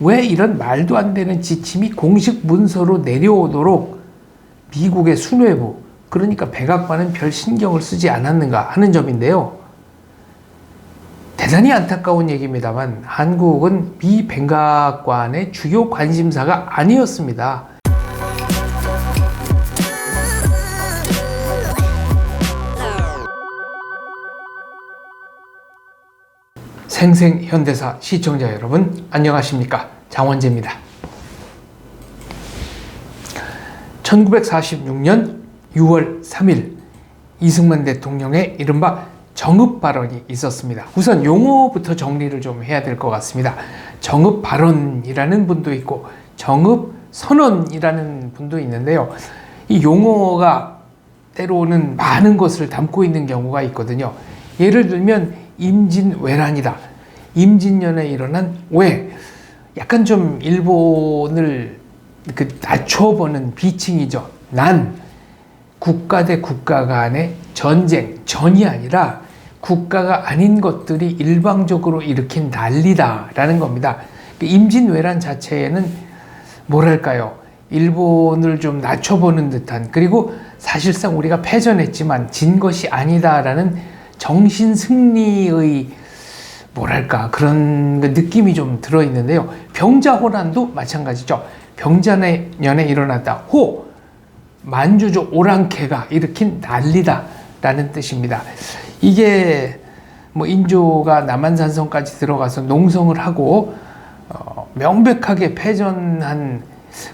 왜 이런 말도 안 되는 지침이 공식 문서로 내려오도록 미국의 수뇌부, 그러니까 백악관은 별 신경을 쓰지 않았는가 하는 점인데요. 대단히 안타까운 얘기입니다만 한국은 미 백악관의 주요 관심사가 아니었습니다. 생생현대사 시청자 여러분, 안녕하십니까? 장원재입니다. 1946년 6월 3일 이승만 대통령의 이른바 정읍 발언이 있었습니다. 우선 용어부터 정리를 좀 해야 될 것 같습니다. 정읍 발언이라는 분도 있고 정읍 선언이라는 분도 있는데요. 이 용어가 때로는 많은 것을 담고 있는 경우가 있거든요. 예를 들면 임진왜란이다. 임진년에 일어난 왜? 약간 좀 일본을 낮춰보는 비칭이죠. 난 국가 대 국가 간의 전이 아니라 국가가 아닌 것들이 일방적으로 일으킨 난리다라는 겁니다. 임진왜란 자체에는 뭐랄까요? 일본을 좀 낮춰보는 듯한, 그리고 사실상 우리가 패전했지만 진 것이 아니다라는 정신 승리의 뭐랄까 그런 느낌이 좀 들어있는데요. 병자호란도 마찬가지죠. 병자년에 일어났다. 호! 만주족 오랑캐가 일으킨 난리다 라는 뜻입니다. 이게 뭐 인조가 남한산성까지 들어가서 농성을 하고 명백하게 패전한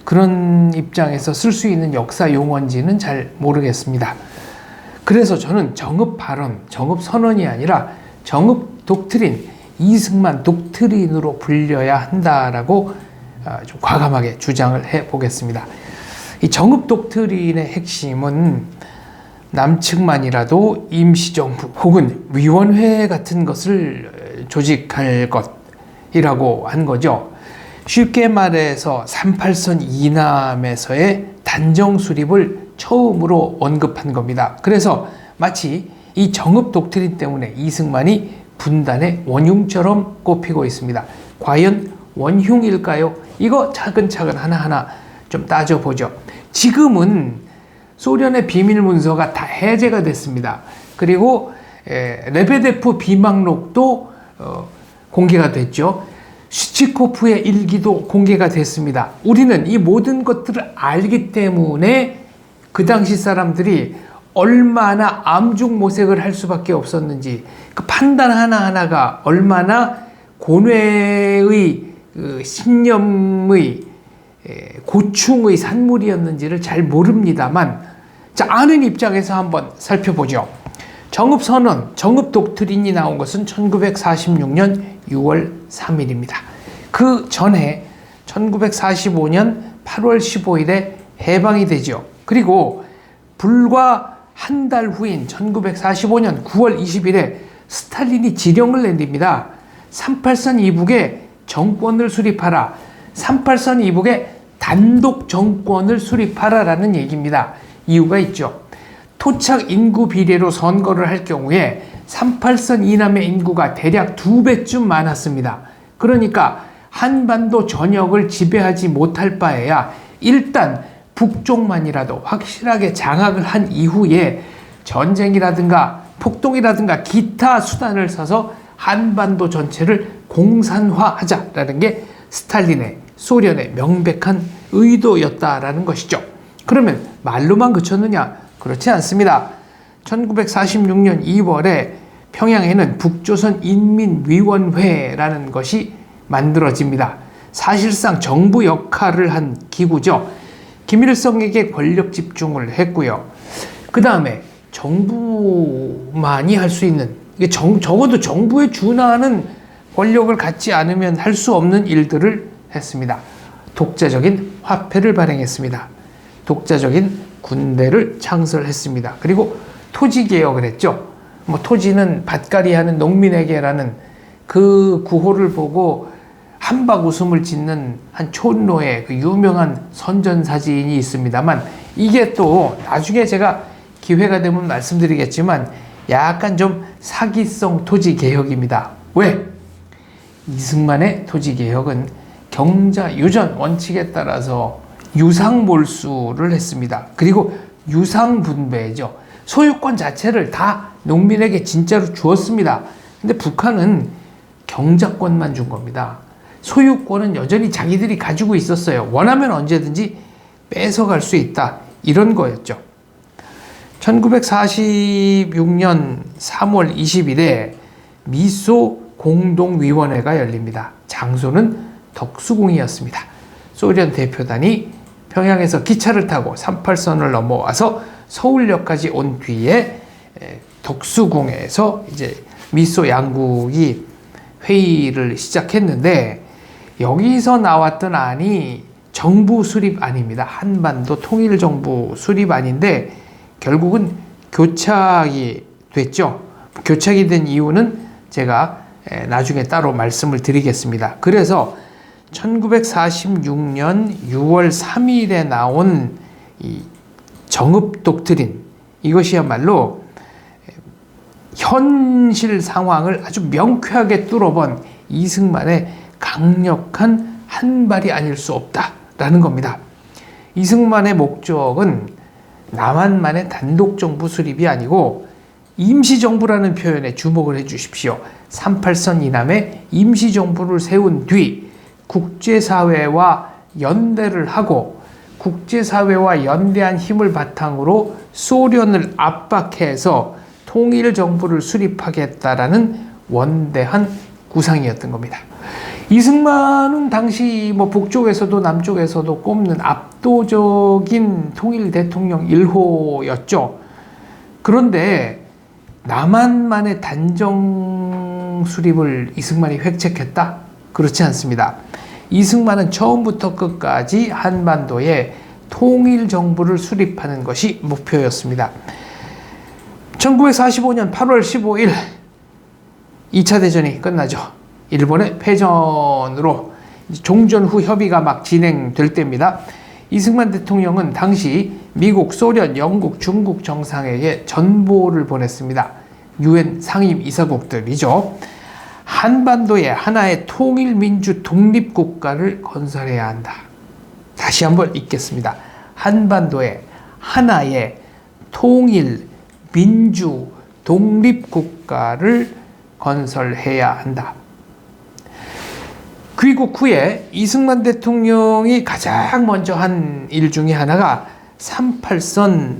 그런 입장에서 쓸 수 있는 역사 용어인지는 잘 모르겠습니다. 그래서 저는 정읍 발언, 정읍 선언이 아니라 정읍 독트린, 이승만 독트린으로 불려야 한다라고 좀 과감하게 주장을 해보겠습니다. 이 정읍 독트린의 핵심은 남측만이라도 임시정부 혹은 위원회 같은 것을 조직할 것이라고 한 거죠. 쉽게 말해서 38선 이남에서의 단정 수립을 처음으로 언급한 겁니다. 그래서 마치 이 정읍 독트린 때문에 이승만이 분단의 원흉처럼 꼽히고 있습니다. 과연 원흉일까요? 이거 차근차근 하나하나 좀 따져보죠. 지금은 소련의 비밀 문서가 다 해제가 됐습니다. 그리고 레베데프 비망록도 공개가 됐죠. 슈치코프의 일기도 공개가 됐습니다. 우리는 이 모든 것들을 알기 때문에 그 당시 사람들이 얼마나 암중모색을 할 수밖에 없었는지, 그 판단 하나하나가 얼마나 고뇌의 신념의 고충의 산물이었는지를 잘 모릅니다만, 자, 아는 입장에서 한번 살펴보죠. 정읍선언, 정읍독트린이 나온 것은 1946년 6월 3일입니다. 그 전에 1945년 8월 15일에 해방이 되죠. 그리고 불과 한 달 후인 1945년 9월 20일에 스탈린이 지령을 내립니다. 38선 이북에 정권을 수립하라. 38선 이북에 단독 정권을 수립하라 라는 얘기입니다. 이유가 있죠. 토착 인구 비례로 선거를 할 경우에 38선 이남의 인구가 대략 2배쯤 많았습니다. 그러니까 한반도 전역을 지배하지 못할 바에야 일단 북쪽만이라도 확실하게 장악을 한 이후에 전쟁이라든가 폭동이라든가 기타 수단을 써서 한반도 전체를 공산화하자라는 게 스탈린의, 소련의 명백한 의도였다라는 것이죠. 그러면 말로만 그쳤느냐? 그렇지 않습니다. 1946년 2월에 평양에는 북조선 인민위원회라는 것이 만들어집니다. 사실상 정부 역할을 한 기구죠. 김일성에게 권력 집중을 했고요. 그 다음에 정부만이 할 수 있는, 적어도 정부에 준하는 권력을 갖지 않으면 할 수 없는 일들을 했습니다. 독자적인 화폐를 발행했습니다. 독자적인 군대를 창설했습니다. 그리고 토지개혁을 했죠. 토지는 밭갈이하는 농민에게라는 그 구호를 보고 한박 웃음을 짓는 한 촌노의 그 유명한 선전사진이 있습니다만, 이게 또 나중에 제가 기회가 되면 말씀드리겠지만 약간 좀 사기성 토지개혁입니다. 왜? 이승만의 토지개혁은 경자유전 원칙에 따라서 유상몰수를 했습니다. 그리고 유상분배죠. 소유권 자체를 다 농민에게 진짜로 주었습니다. 근데 북한은 경자권만 준 겁니다. 소유권은 여전히 자기들이 가지고 있었어요. 원하면 언제든지 뺏어갈 수 있다. 이런 거였죠. 1946년 3월 20일에 미소 공동위원회가 열립니다. 장소는 덕수궁이었습니다. 소련 대표단이 평양에서 기차를 타고 38선을 넘어와서 서울역까지 온 뒤에 덕수궁에서 이제 미소 양국이 회의를 시작했는데, 여기서 나왔던 안이 정부 수립안입니다. 한반도 통일정부 수립안인데 결국은 교착이 됐죠. 교착이 된 이유는 제가 나중에 따로 말씀을 드리겠습니다. 그래서 1946년 6월 3일에 나온 이 정읍 독트린, 이것이야말로 현실 상황을 아주 명쾌하게 뚫어본 이승만의 강력한 한 발이 아닐 수 없다라는 겁니다. 이승만의 목적은 남한만의 단독정부 수립이 아니고 임시정부라는 표현에 주목을 해 주십시오. 38선 이남에 임시정부를 세운 뒤 국제사회와 연대를 하고 국제사회와 연대한 힘을 바탕으로 소련을 압박해서 통일정부를 수립하겠다라는 원대한 구상이었던 겁니다. 이승만은 당시 북쪽에서도 남쪽에서도 꼽는 압도적인 통일 대통령 1호였죠. 그런데 남한만의 단정 수립을 이승만이 획책했다? 그렇지 않습니다. 이승만은 처음부터 끝까지 한반도에 통일정부를 수립하는 것이 목표였습니다. 1945년 8월 15일 2차 대전이 끝나죠. 일본의 패전으로 종전 후 협의가 막 진행될 때입니다. 이승만 대통령은 당시 미국, 소련, 영국, 중국 정상에게 전보를 보냈습니다. UN 상임 이사국들이죠. 한반도에 하나의 통일민주 독립국가를 건설해야 한다. 다시 한번 읽겠습니다. 한반도에 하나의 통일민주 독립국가를 건설해야 한다. 귀국 후에 이승만 대통령이 가장 먼저 한 일 중에 하나가 38선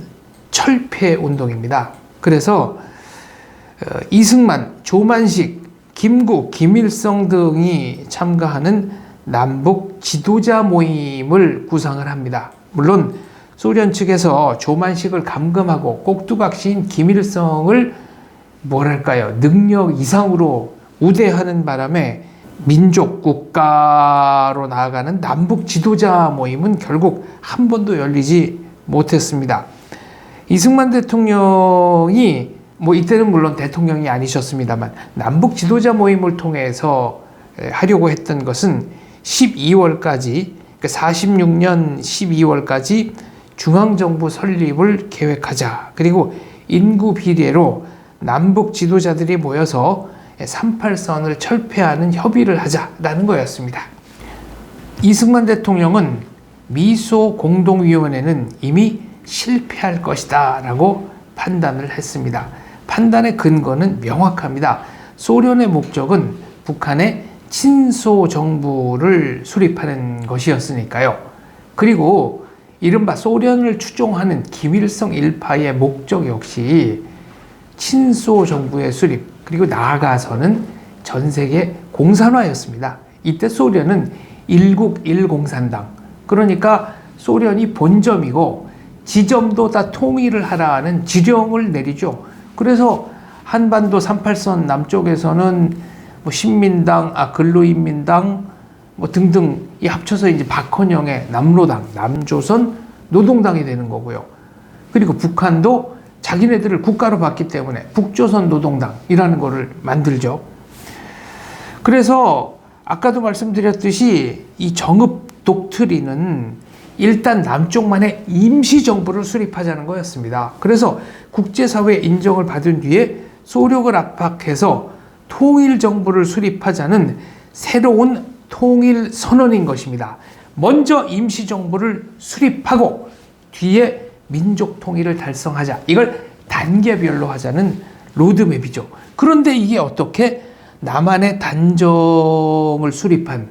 철폐 운동입니다. 그래서 이승만, 조만식, 김구, 김일성 등이 참가하는 남북 지도자 모임을 구상을 합니다. 물론 소련 측에서 조만식을 감금하고 꼭두각시인 김일성을 능력 이상으로 우대하는 바람에 민족 국가로 나아가는 남북 지도자 모임은 결국 한 번도 열리지 못했습니다. 이승만 대통령이 이때는 물론 대통령이 아니셨습니다만 남북 지도자 모임을 통해서 하려고 했던 것은 12월까지, 46년 12월까지 중앙정부 설립을 계획하자. 그리고 인구 비례로 남북 지도자들이 모여서 38선을 철폐하는 협의를 하자라는 거였습니다. 이승만 대통령은 미소 공동위원회는 이미 실패할 것이다 라고 판단을 했습니다. 판단의 근거는 명확합니다. 소련의 목적은 북한의 친소 정부를 수립하는 것이었으니까요. 그리고 이른바 소련을 추종하는 김일성 일파의 목적 역시 친소 정부의 수립, 그리고 나아가서는 전 세계 공산화였습니다. 이때 소련은 일국 일공산당, 그러니까 소련이 본점이고 지점도 다 통일을 하라는 지령을 내리죠. 그래서 한반도 38선 남쪽에서는 신민당, 근로인민당 등등 이 합쳐서 이제 박헌영의 남로당, 남조선 노동당이 되는 거고요. 그리고 북한도 자기네들을 국가로 봤기 때문에 북조선 노동당이라는 거를 만들죠. 그래서 아까도 말씀드렸듯이 이 정읍 독트린은 일단 남쪽만의 임시정부를 수립하자는 거였습니다. 그래서 국제사회 인정을 받은 뒤에 소력을 압박해서 통일정부를 수립하자는 새로운 통일 선언인 것입니다. 먼저 임시정부를 수립하고 뒤에 민족 통일을 달성하자. 이걸 단계별로 하자는 로드맵이죠. 그런데 이게 어떻게 남한의 단정을 수립한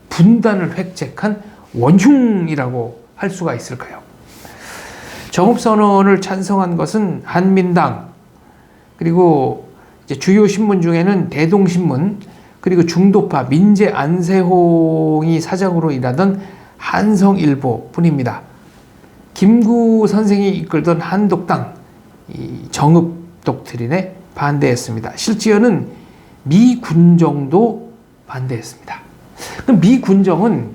분단을 획책한 원흉이라고 할 수가 있을까요? 정읍선언을 찬성한 것은 한민당, 그리고 이제 주요 신문 중에는 대동신문, 그리고 중도파 민재 안세홍이 사장으로 일하던 한성일보 뿐입니다. 김구 선생이 이끌던 한독당, 이 정읍 독트린에 반대했습니다. 실지어는 미군정도 반대했습니다. 그럼 미군정은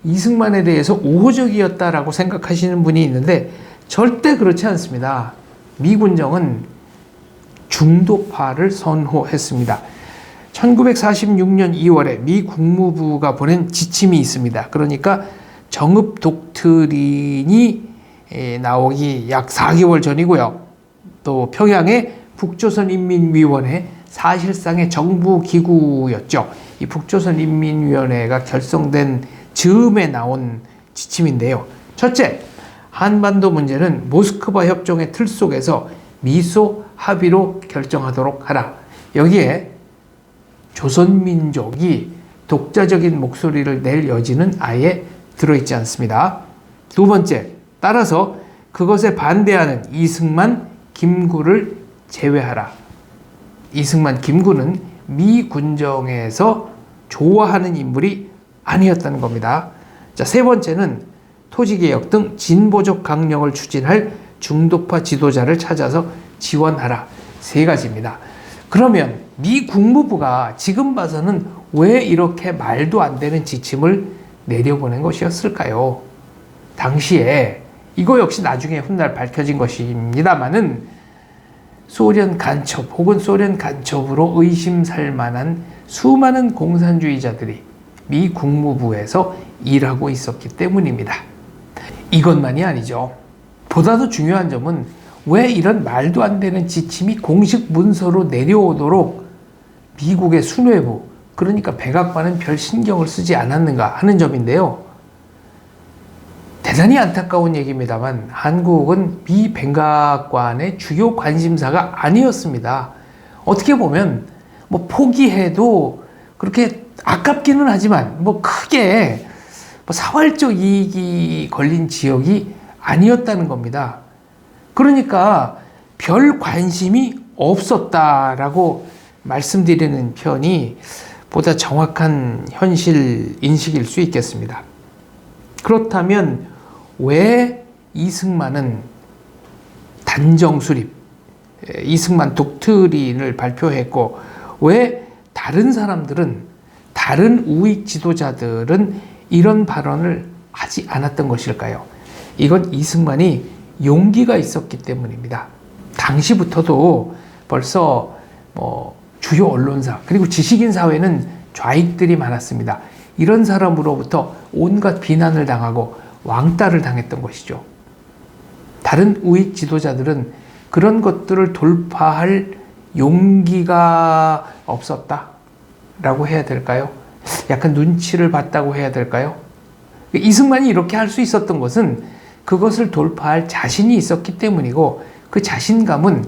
이승만에 대해서 우호적이었다라고 생각하시는 분이 있는데 절대 그렇지 않습니다. 미군정은 중도파를 선호했습니다. 1946년 2월에 미 국무부가 보낸 지침이 있습니다. 그러니까 정읍 독트린이 나오기 약 4개월 전이고요. 또 평양의 북조선인민위원회, 사실상의 정부기구였죠. 이 북조선인민위원회가 결성된 즈음에 나온 지침인데요. 첫째, 한반도 문제는 모스크바 협정의 틀 속에서 미소 합의로 결정하도록 하라. 여기에 조선민족이 독자적인 목소리를 낼 여지는 아예 들어있지 않습니다. 두 번째, 따라서 그것에 반대하는 이승만, 김구를 제외하라. 이승만, 김구는 미 군정에서 좋아하는 인물이 아니었다는 겁니다. 자, 세 번째는 토지개혁 등 진보적 강령을 추진할 중도파 지도자를 찾아서 지원하라. 세 가지입니다. 그러면 미 국무부가 지금 봐서는 왜 이렇게 말도 안 되는 지침을 내려보낸 것이었을까요? 당시에 이거 역시 나중에 훗날 밝혀진 것입니다만은 소련 간첩 혹은 소련 간첩으로 의심살 만한 수많은 공산주의자들이 미 국무부에서 일하고 있었기 때문입니다. 이것만이 아니죠. 보다 더 중요한 점은 왜 이런 말도 안 되는 지침이 공식 문서로 내려오도록 미국의 수뇌부, 그러니까 백악관은 별 신경을 쓰지 않았는가 하는 점인데요. 대단히 안타까운 얘기입니다만 한국은 미 백악관의 주요 관심사가 아니었습니다. 어떻게 보면 뭐 포기해도 그렇게 아깝기는 하지만 뭐 크게 사활적 이익이 걸린 지역이 아니었다는 겁니다. 그러니까 별 관심이 없었다라고 말씀드리는 편이 보다 정확한 현실 인식일 수 있겠습니다. 그렇다면 왜 이승만은 단정 수립, 이승만 독트린을 발표했고 왜 다른 사람들은, 다른 우익 지도자들은 이런 발언을 하지 않았던 것일까요? 이건 이승만이 용기가 있었기 때문입니다. 당시부터도 벌써 주요 언론사 그리고 지식인 사회는 좌익들이 많았습니다. 이런 사람으로부터 온갖 비난을 당하고 왕따를 당했던 것이죠. 다른 우익 지도자들은 그런 것들을 돌파할 용기가 없었다라고 해야 될까요? 약간 눈치를 봤다고 해야 될까요? 이승만이 이렇게 할 수 있었던 것은 그것을 돌파할 자신이 있었기 때문이고, 그 자신감은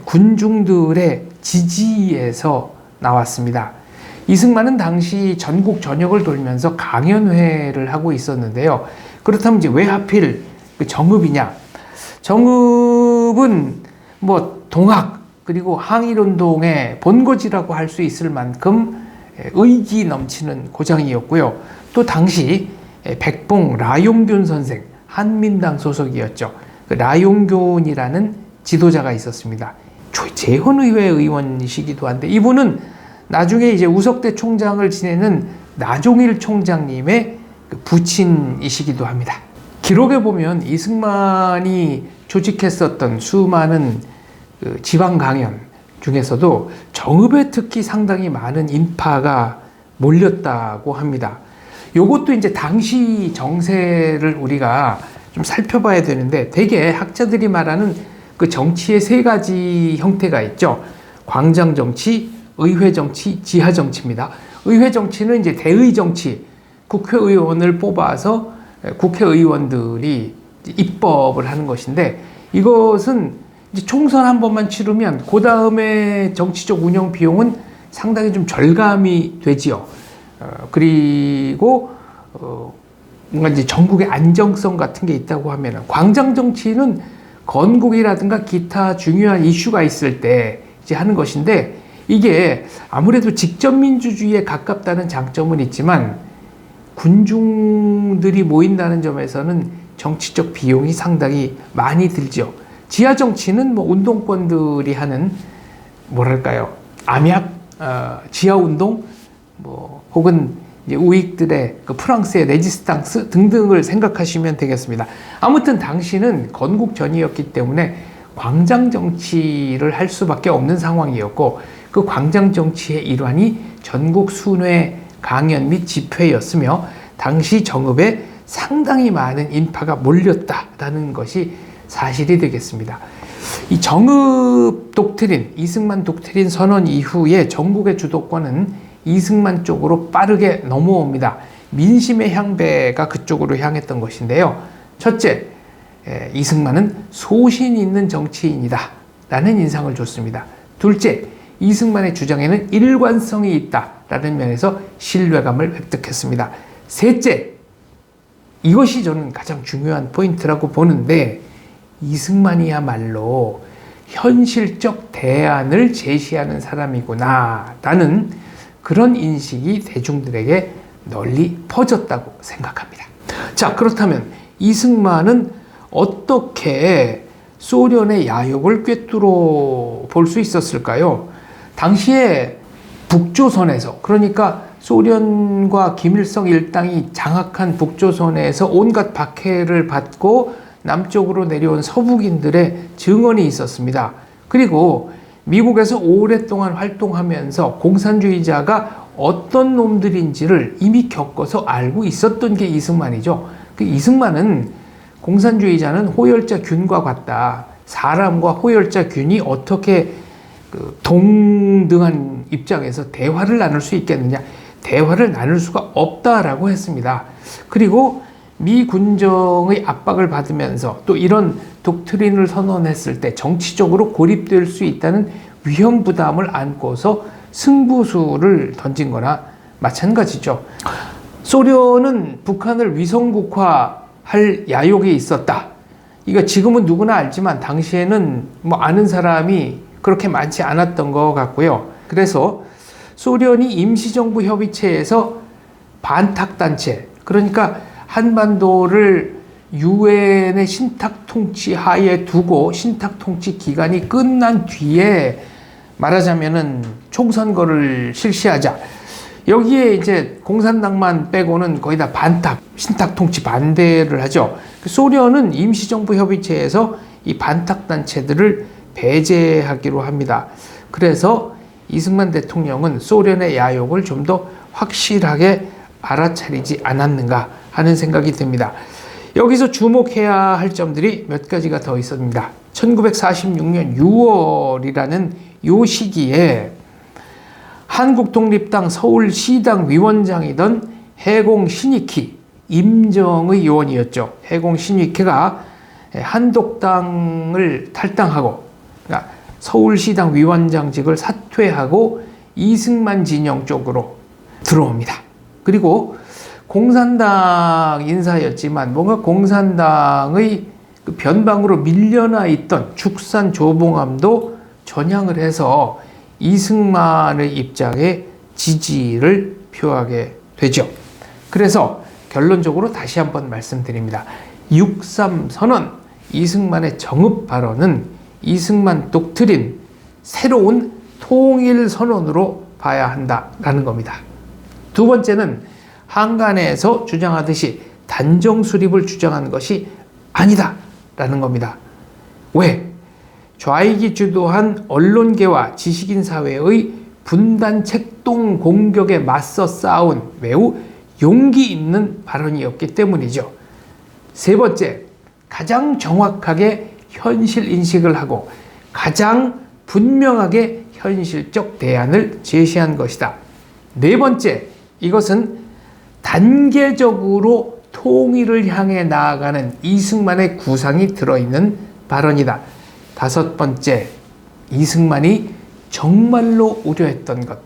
군중들의 지지에서 나왔습니다. 이승만은 당시 전국 전역을 돌면서 강연회를 하고 있었는데요. 그렇다면 이제 왜 하필 정읍이냐? 정읍은 동학 그리고 항일운동의 본거지라고 할 수 있을 만큼 의기 넘치는 고장이었고요. 또 당시 백봉 라용균 선생, 한민당 소속이었죠. 그 라용균이라는 지도자가 있었습니다. 재헌의회 의원이시기도 한데 이분은 나중에 이제 우석대 총장을 지내는 나종일 총장님의 부친이시기도 합니다. 기록에 보면 이승만이 조직했었던 수많은 지방 강연 중에서도 정읍에 특히 상당히 많은 인파가 몰렸다고 합니다. 요것도 이제 당시 정세를 우리가 좀 살펴봐야 되는데, 대개 학자들이 말하는 그 정치의 세 가지 형태가 있죠. 광장 정치, 의회 정치, 지하 정치입니다. 의회 정치는 이제 대의 정치, 국회의원을 뽑아서 국회의원들이 입법을 하는 것인데, 이것은 이제 총선 한 번만 치르면 그 다음에 정치적 운영 비용은 상당히 좀 절감이 되지요. 그리고 뭔가 이제 전국의 안정성 같은 게 있다고 하면은, 광장 정치는 건국이라든가 기타 중요한 이슈가 있을 때 이제 하는 것인데, 이게 아무래도 직접 민주주의에 가깝다는 장점은 있지만 군중들이 모인다는 점에서는 정치적 비용이 상당히 많이 들죠. 지하 정치는 뭐 운동권들이 하는 뭐랄까요, 암약, 지하 운동, 뭐 혹은 이제 우익들의 그 프랑스의 레지스탕스 등등을 생각하시면 되겠습니다. 아무튼 당시는 건국 전이었기 때문에 광장 정치를 할 수밖에 없는 상황이었고, 그 광장 정치의 일환이 전국 순회 강연 및 집회였으며, 당시 정읍에 상당히 많은 인파가 몰렸다라는 것이 사실이 되겠습니다. 이 정읍 독트린, 이승만 독트린 선언 이후에 전국의 주도권은 이승만 쪽으로 빠르게 넘어옵니다. 민심의 향배가 그쪽으로 향했던 것인데요. 첫째, 이승만은 소신 있는 정치인이다 라는 인상을 줬습니다. 둘째, 이승만의 주장에는 일관성이 있다 라는 면에서 신뢰감을 획득했습니다. 셋째, 이것이 저는 가장 중요한 포인트라고 보는데, 이승만이야말로 현실적 대안을 제시하는 사람이구나 라는 그런 인식이 대중들에게 널리 퍼졌다고 생각합니다. 자, 그렇다면 이승만은 어떻게 소련의 야욕을 꿰뚫어 볼 수 있었을까요? 당시에 북조선에서, 그러니까 소련과 김일성 일당이 장악한 북조선에서 온갖 박해를 받고 남쪽으로 내려온 서북인들의 증언이 있었습니다. 그리고 미국에서 오랫동안 활동하면서 공산주의자가 어떤 놈들인지를 이미 겪어서 알고 있었던 게 이승만이죠. 그 이승만은 공산주의자는 호열자 균과 같다. 사람과 호열자 균이 어떻게 동등한 입장에서 대화를 나눌 수 있겠느냐? 대화를 나눌 수가 없다라고 했습니다. 그리고 미 군정의 압박을 받으면서 또 이런 독트린을 선언했을 때 정치적으로 고립될 수 있다는 위험 부담을 안고서 승부수를 던진 거나 마찬가지죠. 소련은 북한을 위성국화할 야욕이 있었다. 이거 지금은 누구나 알지만 당시에는 뭐 아는 사람이 그렇게 많지 않았던 것 같고요. 그래서 소련이 임시정부 협의체에서 반탁단체, 그러니까 한반도를 유엔의 신탁통치 하에 두고 신탁통치 기간이 끝난 뒤에 말하자면은 총선거를 실시하자. 여기에 이제 공산당만 빼고는 거의 다 반탁, 신탁통치 반대를 하죠. 소련은 임시정부 협의체에서 이 반탁단체들을 배제하기로 합니다. 그래서 이승만 대통령은 소련의 야욕을 좀 더 확실하게 알아차리지 않았는가 하는 생각이 듭니다. 여기서 주목해야 할 점들이 몇 가지가 더 있습니다. 1946년 6월이라는 요 시기에 한국독립당 서울시당 위원장이던 해공 신익희, 임정의 요원이었죠. 해공 신익희가 한독당을 탈당하고, 그러니까 서울시당 위원장직을 사퇴하고 이승만 진영 쪽으로 들어옵니다. 그리고 공산당 인사였지만 뭔가 공산당의 그 변방으로 밀려나 있던 축산 조봉암도 전향을 해서 이승만의 입장에 지지를 표하게 되죠. 그래서 결론적으로 다시 한번 말씀드립니다. 6.3 선언, 이승만의 정읍 발언은 이승만 독트린, 새로운 통일 선언으로 봐야 한다라는 겁니다. 두 번째는 한간에서 주장하듯이 단정 수립을 주장하는 것이 아니다라는 겁니다. 왜? 좌익이 주도한 언론계와 지식인 사회의 분단 책동 공격에 맞서 싸운 매우 용기 있는 발언이었기 때문이죠. 세 번째, 가장 정확하게 현실 인식을 하고 가장 분명하게 현실적 대안을 제시한 것이다. 네 번째, 이것은 단계적으로 통일을 향해 나아가는 이승만의 구상이 들어있는 발언이다. 다섯 번째, 이승만이 정말로 우려했던 것.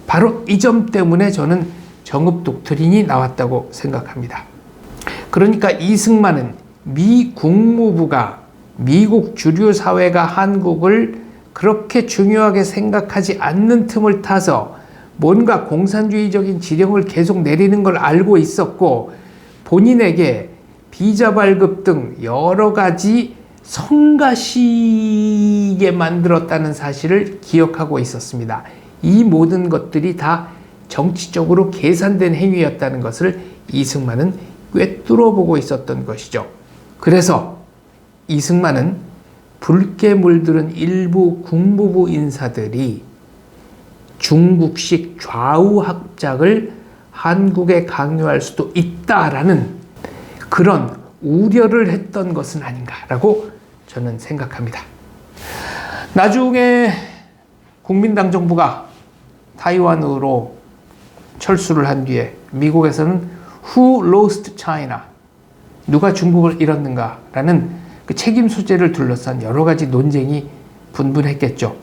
바로 이 점 때문에 저는 정읍 독트린이 나왔다고 생각합니다. 그러니까 이승만은 미 국무부가, 미국 주류 사회가 한국을 그렇게 중요하게 생각하지 않는 틈을 타서 뭔가 공산주의적인 지령을 계속 내리는 걸 알고 있었고, 본인에게 비자 발급 등 여러 가지 성가시게 만들었다는 사실을 기억하고 있었습니다. 이 모든 것들이 다 정치적으로 계산된 행위였다는 것을 이승만은 꿰뚫어 보고 있었던 것이죠. 그래서 이승만은 붉게 물들은 일부 국무부 인사들이 중국식 좌우 학작을 한국에 강요할 수도 있다라는 그런 우려를 했던 것은 아닌가라고 저는 생각합니다. 나중에 국민당 정부가 타이완으로 철수를 한 뒤에 미국에서는 Who lost China? 누가 중국을 잃었는가라는 그 책임 소재를 둘러싼 여러 가지 논쟁이 분분했겠죠.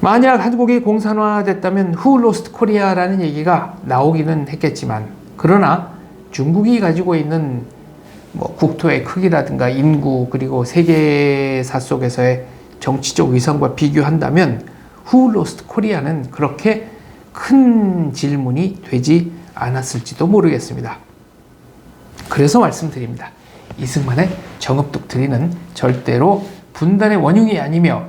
만약 한국이 공산화됐다면 Who lost Korea라는 얘기가 나오기는 했겠지만, 그러나 중국이 가지고 있는 국토의 크기라든가 인구, 그리고 세계사 속에서의 정치적 위상과 비교한다면 Who lost Korea는 그렇게 큰 질문이 되지 않았을지도 모르겠습니다. 그래서 말씀드립니다. 이승만의 정읍 독트린은 절대로 분단의 원흉이 아니며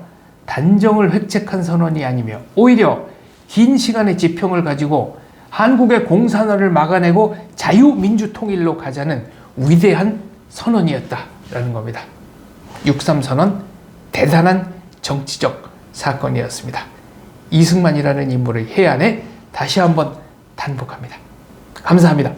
단정을 획책한 선언이 아니며 오히려 긴 시간의 지평을 가지고 한국의 공산화를 막아내고 자유민주 통일로 가자는 위대한 선언이었다라는 겁니다. 6.3 선언, 대단한 정치적 사건이었습니다. 이승만이라는 인물의 해안에 다시 한번 단복합니다. 감사합니다.